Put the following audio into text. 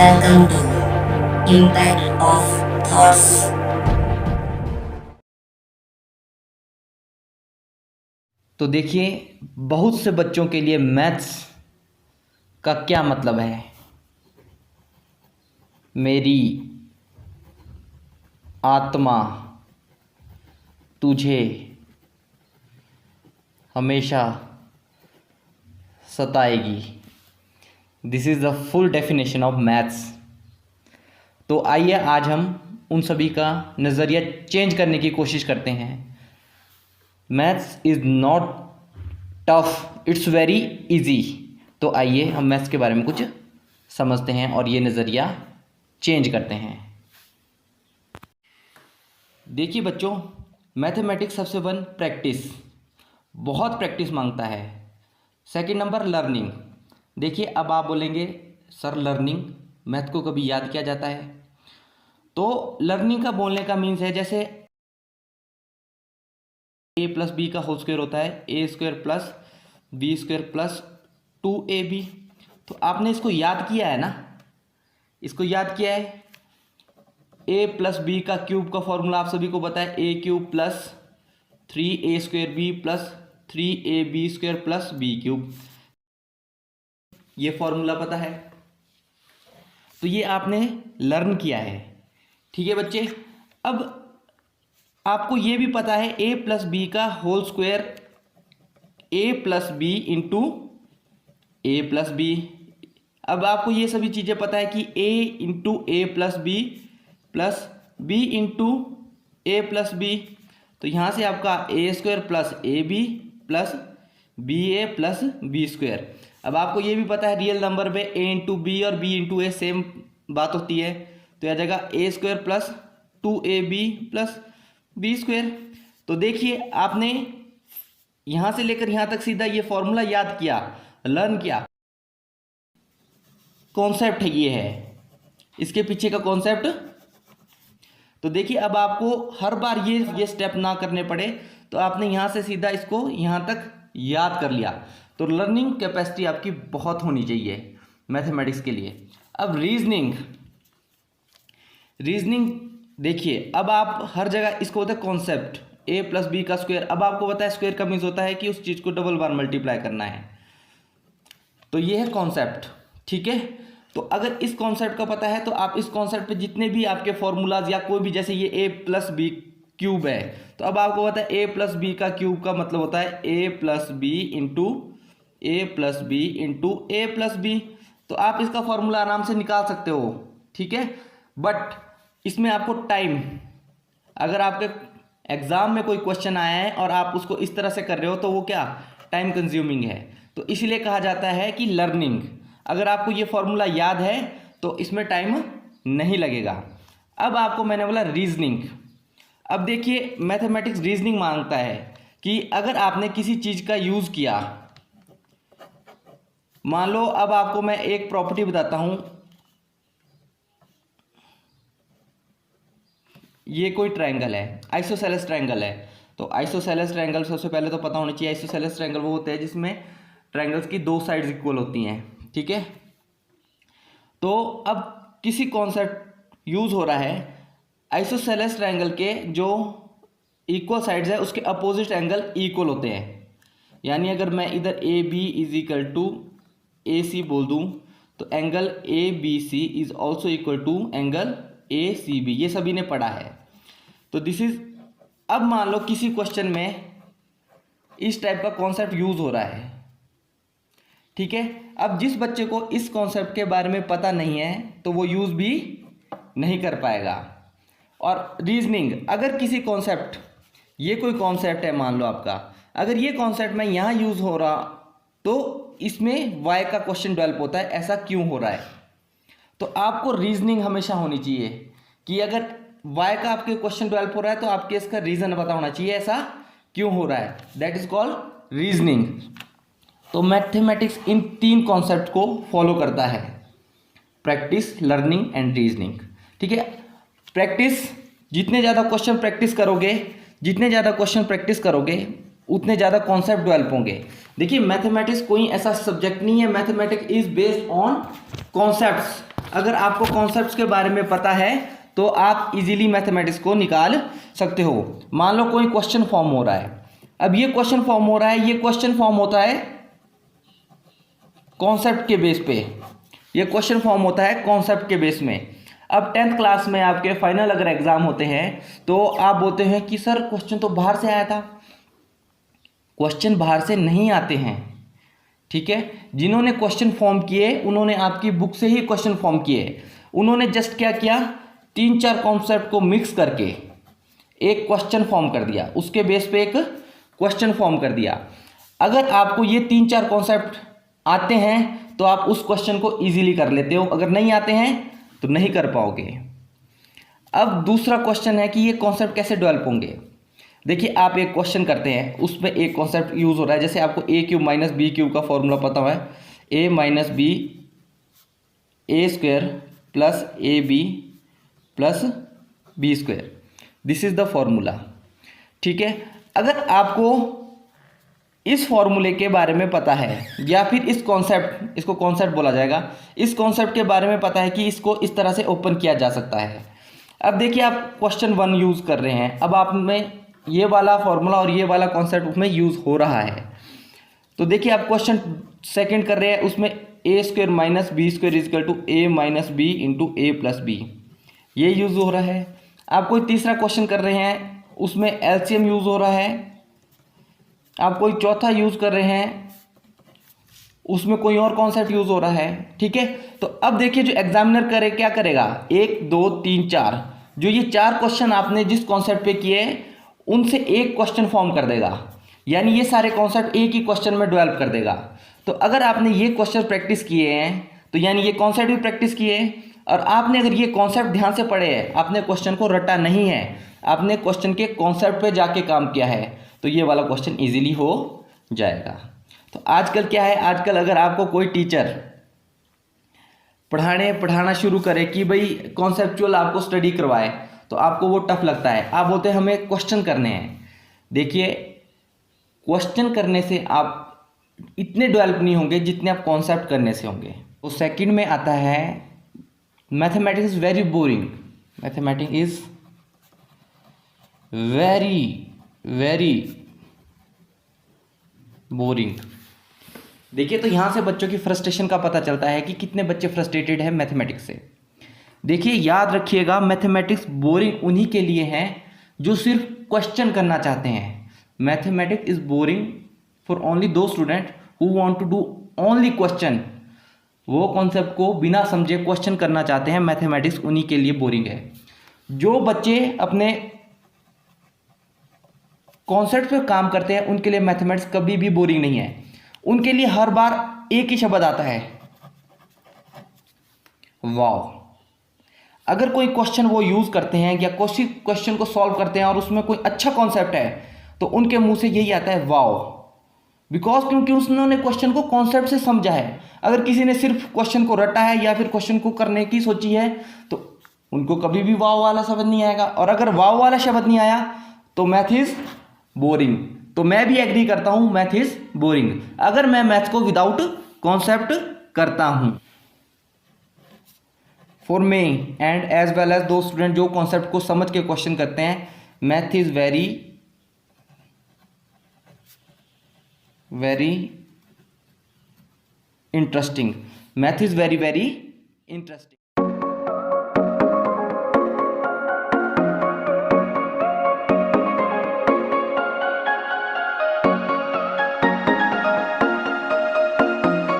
Welcome to Impact of Thoughts. तो देखिए, बहुत से बच्चों के लिए मैथ्स का क्या मतलब है। मेरी आत्मा तुझे हमेशा सताएगी। This is the full definition of maths. तो आइए आज हम उन सभी का नज़रिया चेंज करने की कोशिश करते हैं। Maths is not tough, it's very easy. तो आइए हम मैथ्स के बारे में कुछ समझते हैं और ये नज़रिया चेंज करते हैं। देखिए बच्चों, मैथमेटिक्स सबसे वन प्रैक्टिस, बहुत प्रैक्टिस मांगता है। Second number learning. देखिए अब आप बोलेंगे सर लर्निंग, मैथ को कभी याद किया जाता है? तो लर्निंग का बोलने का मीन्स है जैसे a प्लस बी का होल स्क्वायर होता है A square plus B square plus 2ab। तो आपने इसको याद किया है ना, इसको याद किया है। a प्लस बी का क्यूब का फॉर्मूला आप सभी को पता है, A cube plus 3a square B plus 3ab square plus B cube, ये फॉर्मूला पता है। तो ये आपने लर्न किया है, ठीक है बच्चे। अब आपको ये भी पता है a प्लस बी का whole square a plus B into A plus B. अब आपको ये सभी चीज़ें पता है कि a into A plus B into A plus B. तो यहाँ से आपका A square plus A B plus B A plus B square. अब आपको ये भी पता है रियल नंबर में a इंटू बी और b इंटू ए सेम बात होती है। तो यह जगह A square plus 2ab plus B square. तो देखिए आपने यहाँ से लेकर यहाँ तक सीधा ये फॉर्मूला याद किया, लर्न किया। कॉन्सेप्ट है, ये है इसके पीछे का कॉन्सेप्ट। तो देखिए अब आपको हर बार ये स्टेप ना करने पड़े, तो आपने यहाँ से सीधा इसको यहाँ तक याद कर लिया। तो लर्निंग कैपेसिटी आपकी बहुत होनी चाहिए मैथमेटिक्स के लिए। अब रीजनिंग देखिए, अब आप हर जगह इसको होता है कॉन्सेप्ट a प्लस बी का स्क्वायर। अब आपको पता है स्क्वायर का मीन्स होता है कि उस चीज़ को डबल बार मल्टीप्लाई करना है। तो ये है कॉन्सेप्ट, ठीक है। तो अगर इस कॉन्सेप्ट का पता है तो आप इस कॉन्सेप्ट पे जितने भी आपके फॉर्मूलाज या कोई भी, जैसे ये a प्लस बी क्यूब है, तो अब आपको पता है a प्लस बी का क्यूब का मतलब होता है a plus B into A plus B into A plus B. तो आप इसका फॉर्मूला आराम से निकाल सकते हो, ठीक है। बट इसमें आपको टाइम, अगर आपके एग्जाम में कोई क्वेश्चन आया है और आप उसको इस तरह से कर रहे हो तो वो क्या टाइम कंज्यूमिंग है। तो इसीलिए कहा जाता है कि लर्निंग, अगर आपको ये फॉर्मूला याद है तो इसमें टाइम नहीं लगेगा। अब आपको मैंने बोला रीजनिंग। अब देखिए मैथमेटिक्स रीजनिंग मांगता है कि अगर आपने किसी चीज़ का यूज़ किया, मान लो अब आपको मैं एक प्रॉपर्टी बताता हूँ, ये कोई ट्रायंगल है, आइसोसेलेस ट्रायंगल है। तो आइसोसेलेस ट्रायंगल सबसे पहले तो पता होना चाहिए, आइसोसेलेस ट्रायंगल वो होते हैं जिसमें ट्रायंगल्स की दो साइड्स इक्वल होती हैं, ठीक है। तो अब किसी कॉन्सेप्ट यूज हो रहा है, आइसोसेलेस ट्रायंगल के जो इक्वल साइड्स है उसके अपोजिट एंगल इक्वल होते हैं। यानी अगर मैं इधर A B is equal to A C बोल दूं तो angle A B C is also equal to angle A C B, ये सभी ने पढ़ा है। तो दिस इज, अब मान लो किसी क्वेश्चन में इस टाइप का कॉन्सेप्ट यूज हो रहा है, ठीक है। अब जिस बच्चे को इस कॉन्सेप्ट के बारे में पता नहीं है तो वो यूज भी नहीं कर पाएगा। और रीजनिंग, अगर किसी कॉन्सेप्ट, ये कोई कॉन्सेप्ट है मान लो आपका, अगर ये कॉन्सेप्ट में यहाँ यूज हो रहा तो इसमें वाई का क्वेश्चन डेवलप होता है, ऐसा क्यों हो रहा है। तो आपको रीजनिंग हमेशा होनी चाहिए कि अगर वाई का आपके क्वेश्चन डेवलप हो रहा है तो आपके इसका रीजन पता होना चाहिए ऐसा क्यों हो रहा है, दैट इज कॉल्ड रीजनिंग। तो मैथमेटिक्स इन तीन कॉन्सेप्ट को फॉलो करता है, प्रैक्टिस, लर्निंग एंड रीजनिंग, ठीक है। प्रैक्टिस, जितने ज़्यादा क्वेश्चन प्रैक्टिस करोगे उतने ज़्यादा कॉन्सेप्ट डेवलप होंगे। देखिए मैथमेटिक्स कोई ऐसा सब्जेक्ट नहीं है, mathematics is based on concepts. अगर आपको कॉन्सेप्ट्स के बारे में पता है तो आप इजीली मैथमेटिक्स को निकाल सकते हो। मान लो कोई क्वेश्चन फॉर्म हो रहा है, अब ये क्वेश्चन फॉर्म हो रहा है, ये क्वेश्चन फॉर्म होता है कॉन्सेप्ट के बेस पे, ये क्वेश्चन फॉर्म होता है कॉन्सेप्ट के बेस में। अब 10th क्लास में आपके फाइनल अगर एग्जाम होते हैं तो आप बोलते हैं कि सर क्वेश्चन तो बाहर से आया था। क्वेश्चन बाहर से नहीं आते हैं, ठीक है। जिन्होंने क्वेश्चन फॉर्म किए उन्होंने आपकी बुक से ही क्वेश्चन फॉर्म किए। उन्होंने जस्ट क्या किया, 3-4 कॉन्सेप्ट को मिक्स करके एक क्वेश्चन फॉर्म कर दिया, उसके बेस पे एक क्वेश्चन फॉर्म कर दिया। अगर आपको ये 3-4 कॉन्सेप्ट आते हैं तो आप उस क्वेश्चन को इजीली कर लेते हो, अगर नहीं आते हैं तो नहीं कर पाओगे। अब दूसरा क्वेश्चन है कि ये कॉन्सेप्ट कैसे डेवलप होंगे। देखिए आप एक क्वेश्चन करते हैं, उसमें एक कॉन्सेप्ट यूज़ हो रहा है, जैसे आपको a³ माइनस b³ का फॉर्मूला पता है, a minus B A square plus A B plus B square, this is the formula, ठीक है। अगर आपको इस फॉर्मूले के बारे में पता है या फिर इस कॉन्सेप्ट, इसको कॉन्सेप्ट बोला जाएगा, इस कॉन्सेप्ट के बारे में पता है कि इसको इस तरह से ओपन किया जा सकता है। अब देखिए आप क्वेश्चन 1 यूज़ कर रहे हैं, अब आप में ये वाला फॉर्मूला और ये वाला कॉन्सेप्ट उसमें यूज़ हो रहा है। तो देखिए आप क्वेश्चन 2 कर रहे हैं, उसमें a² minus B square equal to a minus B into A plus B, ये यूज़ हो रहा है। आप कोई तीसरा क्वेश्चन कर रहे हैं, उसमें एलसीएम यूज़ हो रहा है। आप कोई चौथा यूज़ कर रहे हैं, उसमें कोई और कॉन्सेप्ट यूज़ हो रहा है, ठीक है। तो अब देखिए जो एग्जामिनर करे क्या करेगा, 1 2 3 4, जो ये 4 क्वेश्चन आपने जिस कॉन्सेप्ट पे किए उनसे एक क्वेश्चन फॉर्म कर देगा, यानी ये सारे कॉन्सेप्ट एक ही क्वेश्चन में डेवलप कर देगा। तो अगर आपने ये क्वेश्चन प्रैक्टिस किए हैं तो यानी ये कॉन्सेप्ट भी प्रैक्टिस किए, और आपने अगर ये कॉन्सेप्ट ध्यान से पढ़े हैं, आपने क्वेश्चन को रटा नहीं है, आपने क्वेश्चन के कॉन्सेप्ट पे जाके काम किया है, तो ये वाला क्वेश्चन इजीली हो जाएगा। तो आजकल क्या है, आजकल अगर आपको कोई टीचर पढ़ाना शुरू करे कि भाई कॉन्सेप्चुअल आपको स्टडी करवाए, तो आपको वो टफ लगता है, आप बोलते हैं हमें क्वेश्चन करने हैं। देखिए क्वेश्चन करने से आप इतने डेवलप नहीं होंगे जितने आप कॉन्सेप्ट करने से होंगे। तो सेकंड में आता है mathematics is very boring, mathematics is very boring. देखिए तो यहाँ से बच्चों की फ्रस्ट्रेशन का पता चलता है कि कितने बच्चे फ्रस्ट्रेटेड हैं मैथमेटिक्स से। देखिए याद रखिएगा, मैथमेटिक्स बोरिंग उन्हीं के लिए है जो सिर्फ क्वेश्चन करना चाहते हैं। Mathematics is boring for only दो student who want to do only question, वो कॉन्सेप्ट को बिना समझे क्वेश्चन करना चाहते हैं, मैथमेटिक्स उन्हीं के लिए बोरिंग है। जो बच्चे अपने कॉन्सेप्ट पे काम करते हैं उनके लिए मैथमेटिक्स कभी भी बोरिंग नहीं है। उनके लिए हर बार एक ही शब्द आता है, वाव। अगर कोई क्वेश्चन वो यूज करते हैं या क्वेश्चन को सॉल्व करते हैं और उसमें कोई अच्छा कॉन्सेप्ट है तो उनके मुंह से यही आता है वाव, बिकॉज क्योंकि उन्होंने क्वेश्चन को कॉन्सेप्ट से समझा है। अगर किसी ने सिर्फ क्वेश्चन को रटा है या फिर क्वेश्चन को करने की सोची है तो उनको कभी भी वाव वाला शब्द नहीं आएगा, और अगर वाव वाला शब्द नहीं आया तो मैथ इज बोरिंग। तो मैं भी एग्री करता हूं, मैथ इज बोरिंग अगर मैं मैथ को विदाउट कॉन्सेप्ट करता हूं। For me and as well as दो स्टूडेंट जो कॉन्सेप्ट को समझ के क्वेश्चन करते हैं, math is very interesting, math is very interesting.